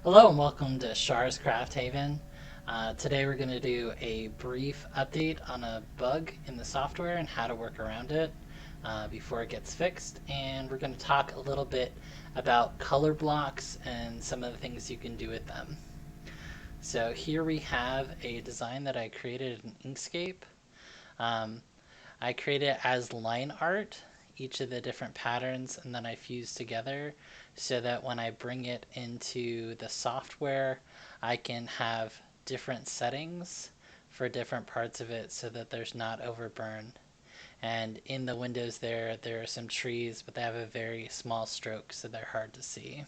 Hello and welcome to Shar's Craft Haven. Today we're going to do a brief update on a bug in the software and how to work around it before it gets fixed. And we're going to talk a little bit about color blocks and some of the things you can do with them. So here we have a design that I created in Inkscape. Um, I created it as line art, each of the different patterns, and then I fused together so that when I bring it into the software, I can have different settings for different parts of it so that there's not overburn. And in the windows there are some trees, but they have a very small stroke, so they're hard to see.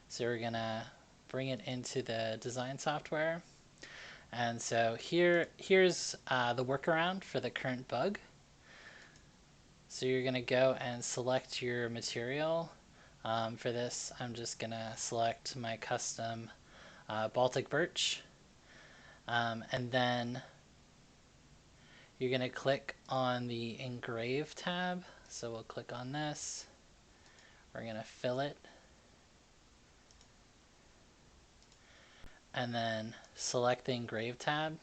So we're gonna bring it into the design software. And so here's the workaround for the current bug. So you're going to go and select your material. For this, I'm just going to select my custom Baltic birch. And then you're going to click on the Engrave tab. So we'll click on this. We're going to fill it. And then select the Engrave tab.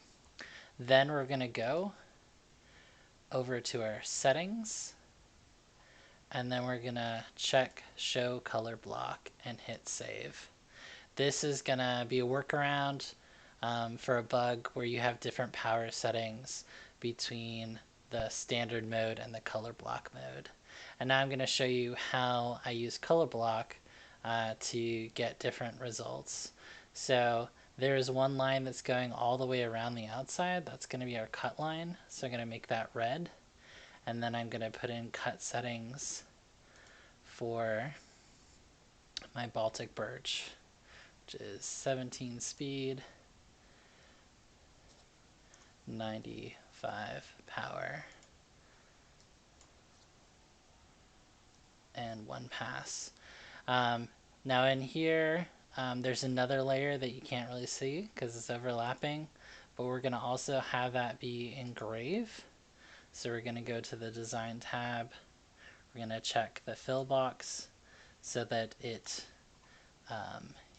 Then we're going to go over to our settings. And then we're going to check Show Color Block and hit Save. This is going to be a workaround for a bug where you have different power settings between the standard mode and the color block mode. And now I'm going to show you how I use color block to get different results. So there's one line that's going all the way around the outside. That's going to be our cut line. So I'm going to make that red. And then I'm going to put in cut settings for my Baltic birch, which is 17 speed, 95 power, and 1 pass. Now in here, there's another layer that you can't really see because it's overlapping, but we're going to also have that be engrave. So we're going to go to the design tab. We're going to check the fill box so that it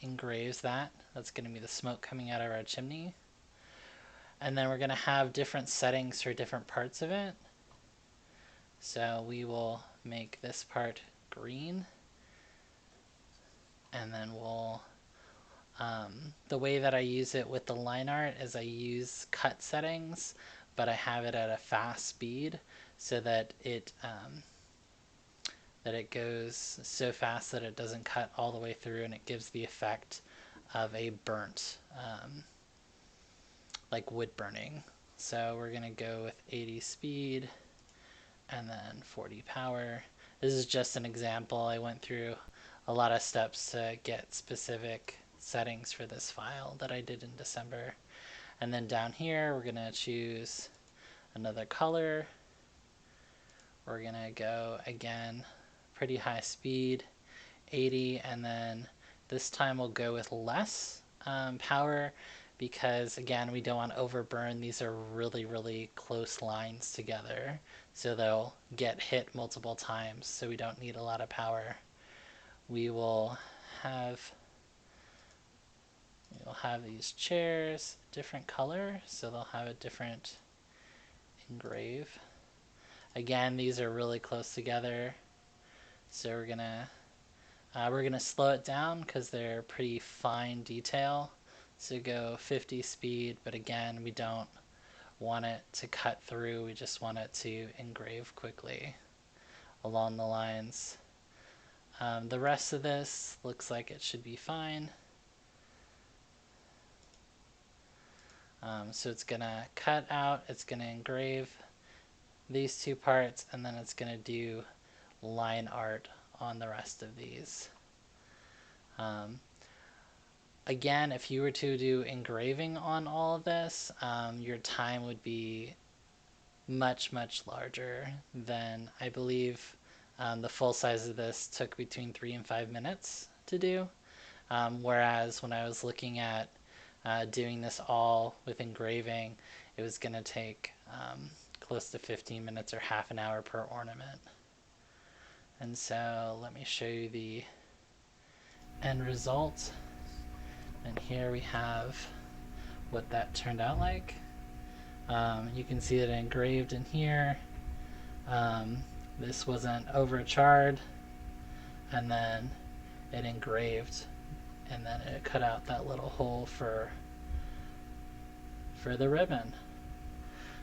engraves that. That's going to be the smoke coming out of our chimney. And then we're going to have different settings for different parts of it. So we will make this part green. And then we'll, the way that I use it with the line art is I use cut settings, but I have it at a fast speed so that it goes so fast that it doesn't cut all the way through, and it gives the effect of a burnt, like wood burning. So we're going to go with 80 speed and then 40 power. This is just an example. I went through a lot of steps to get specific settings for this file that I did in December. And then down here, we're going to choose another color. We're going to go again, pretty high speed, 80, and then this time we'll go with less power because, again, we don't want to overburn. These are really, really close lines together, so they'll get hit multiple times, so we don't need a lot of power. We'll have these chairs different color, so they'll have a different engrave. Again, these are really close together, so we're gonna slow it down because they're pretty fine detail. So go 50 speed, but again, we don't want it to cut through. We just want it to engrave quickly along the lines. The rest of this looks like it should be fine. So it's gonna cut out, it's gonna engrave these two parts, and then it's gonna do line art on the rest of these. Again, if you were to do engraving on all of this, your time would be much, much larger than, I believe, the full size of this took between 3 and 5 minutes to do. Whereas when I was looking at doing this all with engraving, it was going to take close to 15 minutes or half an hour per ornament. And so let me show you the end result. And here we have what that turned out like. You can see it engraved in here. This wasn't overcharred, and then it engraved, and then it cut out that little hole for the ribbon.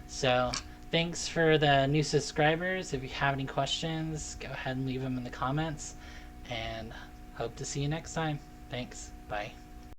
So thanks for the new subscribers. If you have any questions, go ahead and leave them in the comments, and hope to see you next time. Thanks. Bye.